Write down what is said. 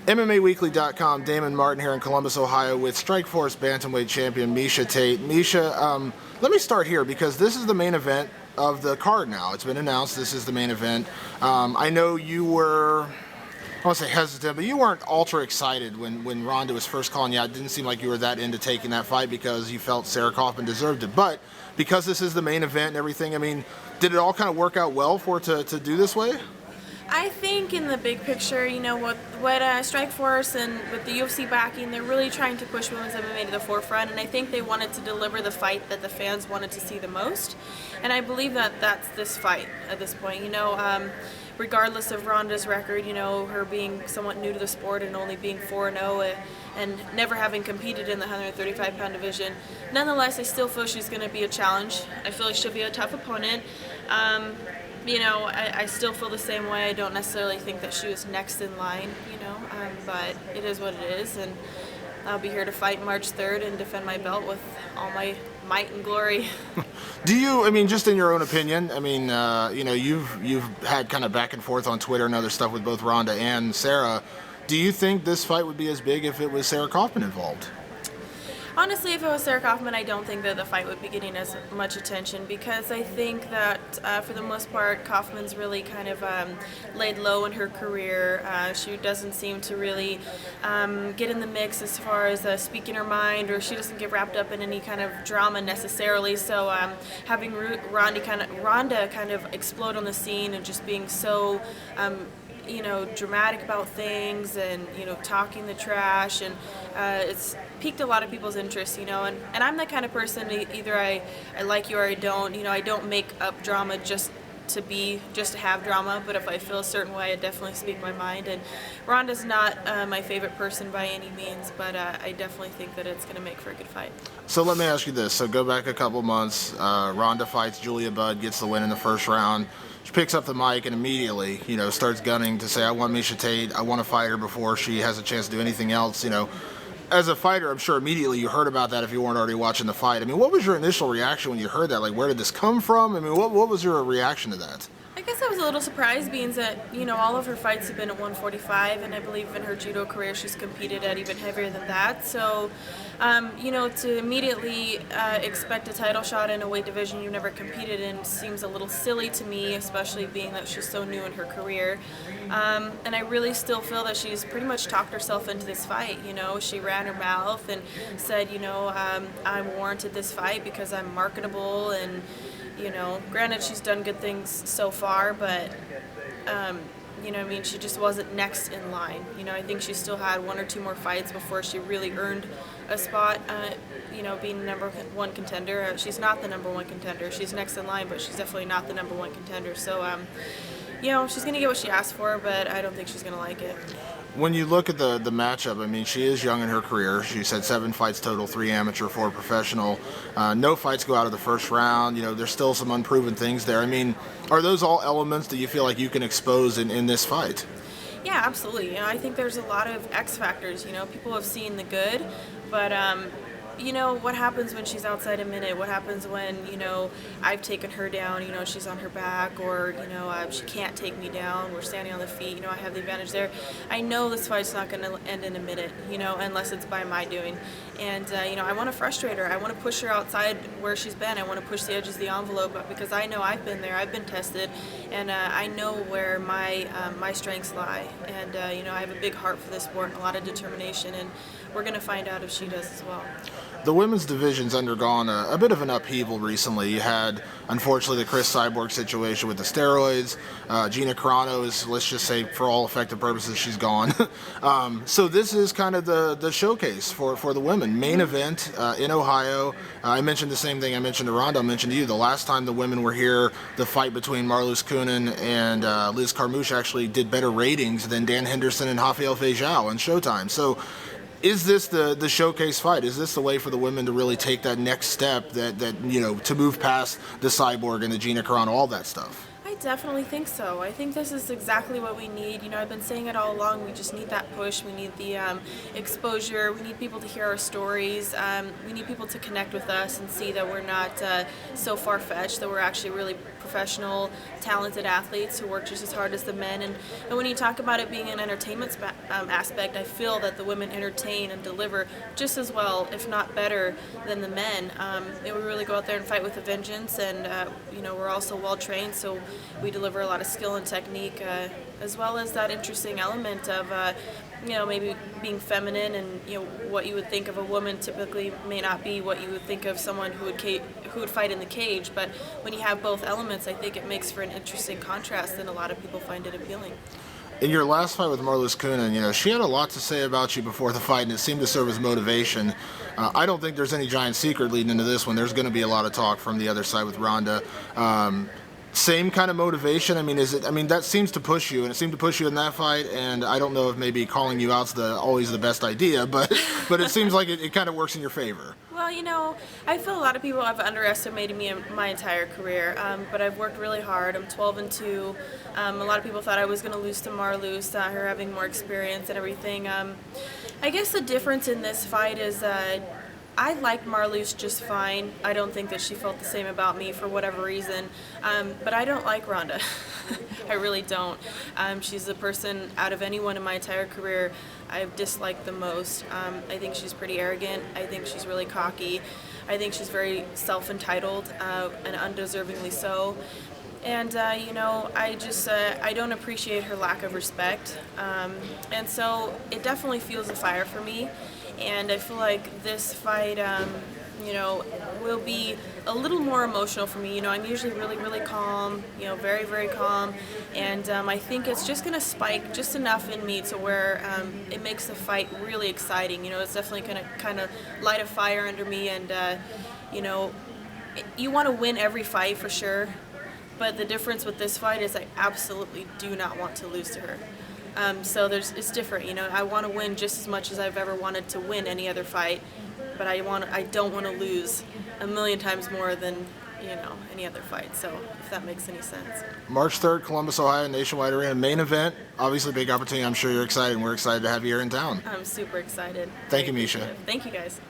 MMAWeekly.com, Damon Martin here in Columbus, Ohio with Strikeforce Bantamweight Champion Miesha Tate. Miesha, let me start here because this is the main event of the card now. It's been announced this is the main event. I know you were, I won't say hesitant, but you weren't ultra excited when Ronda was first calling you out. It didn't seem like you were that into taking that fight because you felt Sarah Kaufman deserved it. But because this is the main event and everything, I mean, did it all kind of work out well for it to do this way? I think in the big picture, you know, what Strikeforce and with the UFC backing, they're really trying to push women's MMA to the forefront, and I think they wanted to deliver the fight that the fans wanted to see the most, and I believe that that's this fight at this point. You know, regardless of Ronda's record, you know, her being somewhat new to the sport and only being 4-0 and never having competed in the 135-pound division, nonetheless, I still feel she's going to be a challenge. I feel like she'll be a tough opponent. You know, I still feel the same way. I don't necessarily think that she was next in line, you know, but it is what it is, and I'll be here to fight March 3rd and defend my belt with all my might and glory. Do you, I mean, just in your own opinion, I mean, you know, you've had kind of back and forth on Twitter and other stuff with both Ronda and Sarah. Do you think this fight would be as big if it was Sarah Kaufman involved? Honestly, if it was Sarah Kaufman, I don't think that the fight would be getting as much attention because I think that for the most part, Kaufman's really kind of laid low in her career. She doesn't seem to really get in the mix as far as speaking her mind, or she doesn't get wrapped up in any kind of drama necessarily. So having Ronda kind of explode on the scene and just being so you know, dramatic about things and, you know, talking the trash, and it's piqued a lot of people's interest, you know, and I'm that kind of person, either I like you or I don't, you know, I don't make up drama just to have drama, but if I feel a certain way, I definitely speak my mind, and Ronda's not my favorite person by any means, but I definitely think that it's going to make for a good fight. So let me ask you this, so go back a couple months, Ronda fights Julia Budd, gets the win in the first round. She picks up the mic and immediately, you know, starts gunning to say, I want Miesha Tate, I want to fight her before she has a chance to do anything else. You know, as a fighter, I'm sure immediately you heard about that if you weren't already watching the fight. I mean, what was your initial reaction when you heard that? Like, where did this come from? I mean, what was your reaction to that? I guess I was a little surprised, being that, you know, all of her fights have been at 145, and I believe in her judo career she's competed at even heavier than that. So, you know, to immediately expect a title shot in a weight division you've never competed in seems a little silly to me, especially being that she's so new in her career. And I really still feel that she's pretty much talked herself into this fight. You know, she ran her mouth and said, you know, I warranted this fight because I'm marketable, and you know, granted she's done good things so far, but you know, I mean, she just wasn't next in line. You know, I think she still had one or two more fights before she really earned a spot, you know, being number one contender. She's not the number one contender. She's next in line, but she's definitely not the number one contender. So, you know, she's going to get what she asked for, but I don't think she's going to like it. When you look at the matchup, I mean, she is young in her career. She's had 7 fights total, 3 amateur, 4 professional. No fights go out of the first round. You know, there's still some unproven things there. I mean, are those all elements that you feel like you can expose in this fight? Yeah, absolutely. You know, I think there's a lot of X factors. You know, people have seen the good, but you know, what happens when she's outside a minute? What happens when, you know, I've taken her down, you know, she's on her back, or, you know, she can't take me down, we're standing on the feet, you know, I have the advantage there. I know this fight's not going to end in a minute, you know, unless it's by my doing. And, you know, I want to frustrate her. I want to push her outside where she's been. I want to push the edges of the envelope, because I know I've been there, I've been tested, and I know where my strengths lie. And, you know, I have a big heart for this sport and a lot of determination, and we're going to find out if she does as well. The women's division's undergone a bit of an upheaval recently. You had, unfortunately, the Chris Cyborg situation with the steroids. Gina Carano is, let's just say, for all effective purposes, she's gone. So this is kind of the showcase for the women. Main event in Ohio. I mentioned the same thing I mentioned to Ronda, I mentioned to you. The last time the women were here, the fight between Marloes Coenen and Liz Carmouche actually did better ratings than Dan Henderson and Rafael Feijão on Showtime. So is this the showcase fight? Is this the way for the women to really take that next step, that you know, to move past the Cyborg and the Gina Carano, all that stuff? I definitely think so. I think this is exactly what we need. I've been saying it all along. We just need that push. We need the exposure. We need people to hear our stories. We need people to connect with us and see that we're not so far-fetched, that we're actually really professional, talented athletes who work just as hard as the men. And when you talk about it being an entertainment aspect, I feel that the women entertain and deliver just as well, if not better, than the men. We really go out there and fight with a vengeance, and we're also well trained, so we deliver a lot of skill and technique, as well as that interesting element of maybe being feminine, and what you would think of a woman typically may not be what you would think of someone who would fight in the cage. But when you have both elements, I think it makes for an interesting contrast, and a lot of people find it appealing. In your last fight with Marloes Coenen, she had a lot to say about you before the fight, and it seemed to serve as motivation. I don't think there's any giant secret leading into this one. There's going to be a lot of talk from the other side with Ronda. Same kind of motivation. That seems to push you, and it seemed to push you in that fight. And I don't know if maybe calling you out's always the best idea, but it seems like it kind of works in your favor. Well, I feel a lot of people have underestimated me in my entire career, but I've worked really hard. I'm 12-2. A lot of people thought I was going to lose to Marloes, her having more experience and everything. I guess the difference in this fight is I liked Marloes just fine. I don't think that she felt the same about me for whatever reason, but I don't like Ronda. I really don't. She's the person out of anyone in my entire career I've disliked the most. I think she's pretty arrogant. I think she's really cocky. I think she's very self-entitled, and undeservingly so. And I don't appreciate her lack of respect, and so it definitely fuels the fire for me. And I feel like this fight, will be a little more emotional for me. I'm usually really, really calm, very, very calm, and I think it's just going to spike just enough in me to where it makes the fight really exciting. It's definitely going to kind of light a fire under me, and you want to win every fight for sure. But the difference with this fight is I absolutely do not want to lose to her. So it's different. I want to win just as much as I've ever wanted to win any other fight, but I don't want to lose a million times more than any other fight. So if that makes any sense. March 3rd, Columbus, Ohio, Nationwide Arena, main event. Obviously, big opportunity. I'm sure you're excited, and we're excited to have you here in town. I'm super excited. Thank you, Miesha. Thank you, guys.